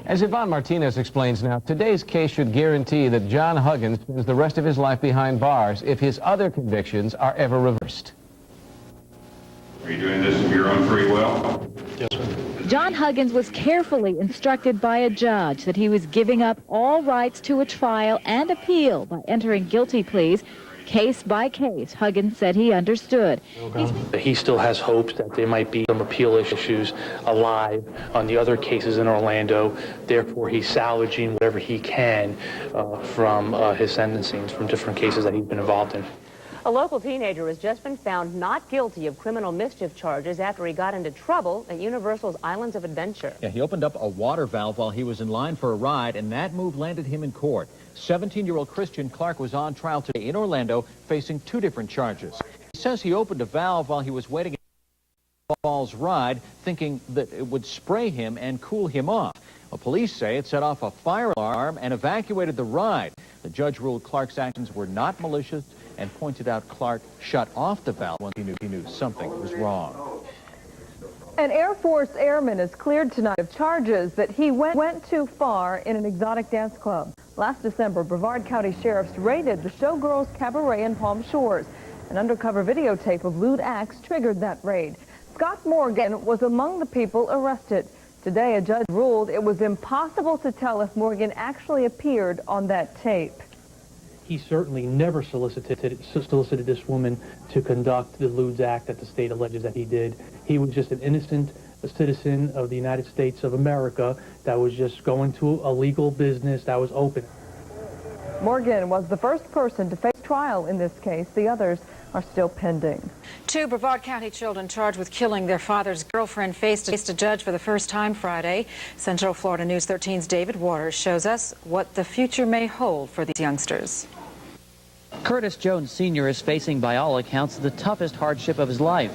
As Yvonne Martinez explains now, today's case should guarantee that John Huggins spends the rest of his life behind bars if his other convictions are ever reversed. Are you doing this of your own free will? Yes, sir. John Huggins was carefully instructed by a judge that he was giving up all rights to a trial and appeal by entering guilty pleas. Case by case, Huggins said he understood. He still has hopes that there might be some appeal issues alive on the other cases in Orlando. Therefore, he's salvaging whatever he can from his sentencing from different cases that he's been involved in. A local teenager has just been found not guilty of criminal mischief charges after he got into trouble at Universal's Islands of Adventure. Yeah, he opened up a water valve while he was in line for a ride, and that move landed him in court. 17-year-old Christian Clark was on trial today in Orlando, facing 2 different charges. He says he opened a valve while he was waiting at Falls ride, thinking that it would spray him and cool him off. Well, police say it set off a fire alarm and evacuated the ride. The judge ruled Clark's actions were not malicious and pointed out Clark shut off the valve when he knew something was wrong. An Air Force airman is cleared tonight of charges that he went too far in an exotic dance club. Last December, Brevard County sheriffs raided the Showgirls Cabaret in Palm Shores. An undercover videotape of lewd acts triggered that raid. Scott Morgan was among the people arrested. Today, a judge ruled it was impossible to tell if Morgan actually appeared on that tape. He certainly never solicited this woman to conduct the lewd act that the state alleges that he did. He was just an innocent citizen of the United States of America that was just going to a legal business that was open. Morgan was the first person to face trial in this case. The others are still pending. 2 Brevard County children charged with killing their father's girlfriend faced a judge for the first time Friday. Central Florida News 13's David Waters shows us what the future may hold for these youngsters. Curtis Jones Sr. is facing, by all accounts, the toughest hardship of his life.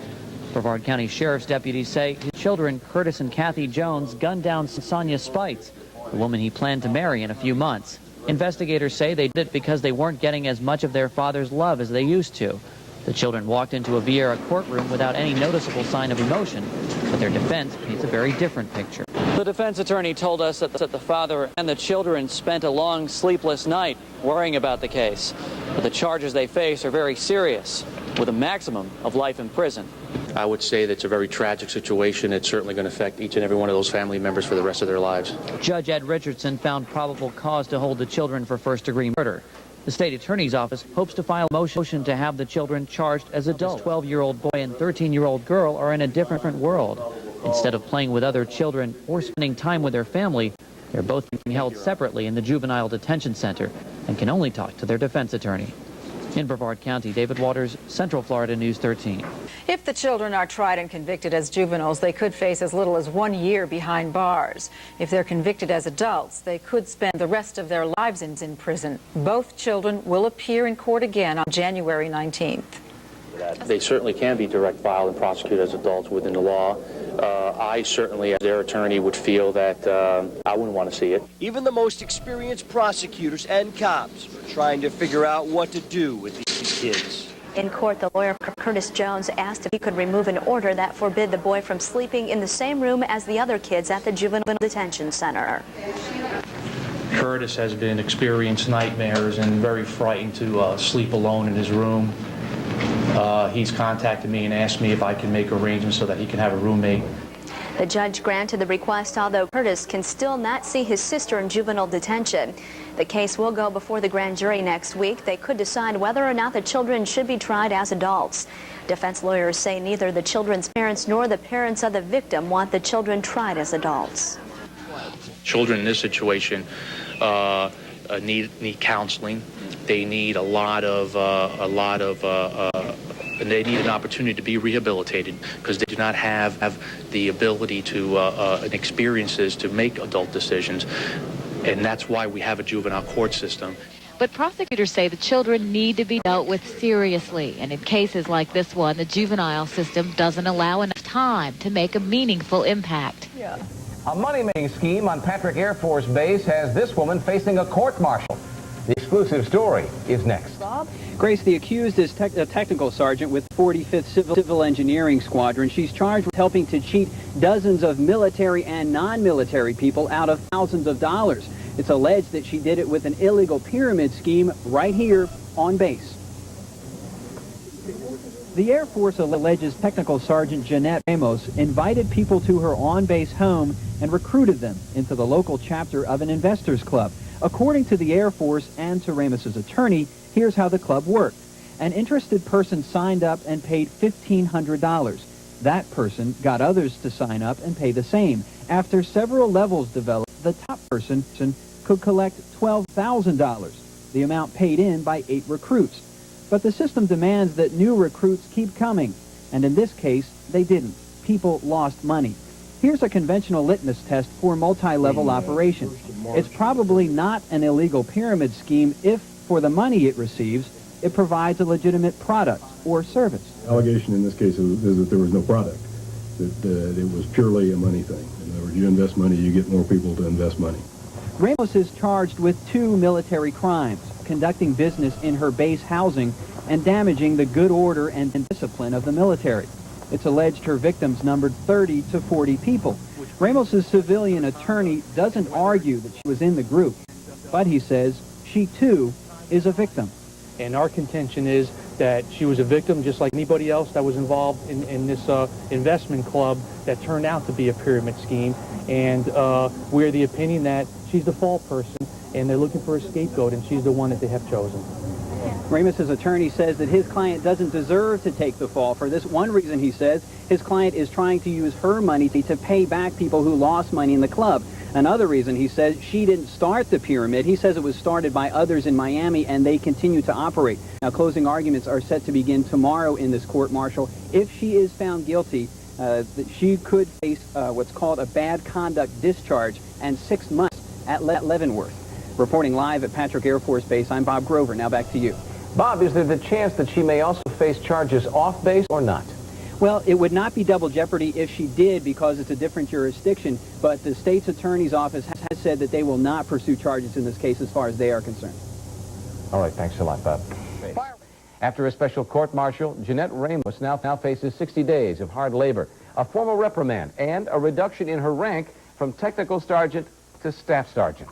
Brevard County Sheriff's deputies say his children, Curtis and Kathy Jones, gunned down Sonia Spites, the woman he planned to marry in a few months. Investigators say they did it because they weren't getting as much of their father's love as they used to. The children walked into a Viera courtroom without any noticeable sign of emotion, but their defense paints a very different picture. The defense attorney told us that the father and the children spent a long, sleepless night worrying about the case. But the charges they face are very serious, with a maximum of life in prison. I would say that it's a very tragic situation. It's certainly going to affect each and every one of those family members for the rest of their lives. Judge Ed Richardson found probable cause to hold the children for first-degree murder. The state attorney's office hopes to file a motion to have the children charged as adults. 12-year-old boy and 13-year-old girl are in a different world. Instead of playing with other children or spending time with their family, they're both being held separately in the juvenile detention center and can only talk to their defense attorney. In Brevard County, David Waters, Central Florida News 13. If the children are tried and convicted as juveniles, they could face as little as 1 year behind bars. If they're convicted as adults, they could spend the rest of their lives in prison. Both children will appear in court again on January 19th. They certainly can be direct filed and prosecuted as adults within the law. I certainly, as their attorney, would feel that I wouldn't want to see it. Even the most experienced prosecutors and cops are trying to figure out what to do with these kids. In court, the lawyer Curtis Jones asked if he could remove an order that forbid the boy from sleeping in the same room as the other kids at the juvenile detention center. Curtis has been experienced nightmares and very frightened to sleep alone in his room. He's contacted me and asked me if I can make arrangements so that he can have a roommate. The judge granted the request, although Curtis can still not see his sister in juvenile detention. The case will go before the grand jury next week. They could decide whether or not the children should be tried as adults. Defense lawyers say neither the children's parents nor the parents of the victim want the children tried as adults. Children in this situation need counseling. They need they need an opportunity to be rehabilitated because they do not have the ability to and experiences to make adult decisions, and that's why we have a juvenile court system. But prosecutors say the children need to be dealt with seriously, and in cases like this one, the juvenile system doesn't allow enough time to make a meaningful impact. A money-making scheme on Patrick Air Force Base has this woman facing a court-martial. The exclusive story is next. Bob? Grace, the accused is a technical sergeant with 45th Civil Engineering Squadron. She's charged with helping to cheat dozens of military and non-military people out of thousands of dollars. It's alleged that she did it with an illegal pyramid scheme right here on base. The Air Force alleges Technical Sergeant Jeanette Ramos invited people to her on-base home and recruited them into the local chapter of an investors club. According to the Air Force and to Ramos's attorney, here's how the club worked. An interested person signed up and paid $1,500. That person got others to sign up and pay the same. After several levels developed, the top person could collect $12,000, the amount paid in by 8 recruits. But the system demands that new recruits keep coming, and in this case, they didn't. People lost money. Here's a conventional litmus test for multi-level operation. It's probably not an illegal pyramid scheme if, for the money it receives, it provides a legitimate product or service. The allegation in this case is that there was no product, that it was purely a money thing. In other words, you invest money, you get more people to invest money. Ramos is charged with 2 military crimes: conducting business in her base housing and damaging the good order and discipline of the military. It's alleged her victims numbered 30 to 40 people. Ramos's civilian attorney doesn't argue that she was in the group, but he says she too is a victim. And our contention is that she was a victim just like anybody else that was involved in this investment club that turned out to be a pyramid scheme. And we're the opinion that she's the fall person, and they're looking for a scapegoat, and she's the one that they have chosen. Ramos's attorney says that his client doesn't deserve to take the fall for this. One reason, he says, his client is trying to use her money to pay back people who lost money in the club. Another reason, he says, she didn't start the pyramid. He says it was started by others in Miami, and they continue to operate. Now, closing arguments are set to begin tomorrow in this court-martial. If she is found guilty, she could face what's called a bad conduct discharge and 6 months at Leavenworth. Reporting live at Patrick Air Force Base, I'm Bob Grover. Now back to you. Bob, is there the chance that she may also face charges off base or not? Well, it would not be double jeopardy if she did, because it's a different jurisdiction, but the state's attorney's office has said that they will not pursue charges in this case as far as they are concerned. All right, thanks a lot, Bob. After a special court-martial, Jeanette Ramos now faces 60 days of hard labor, a formal reprimand, and a reduction in her rank from technical sergeant to staff sergeant.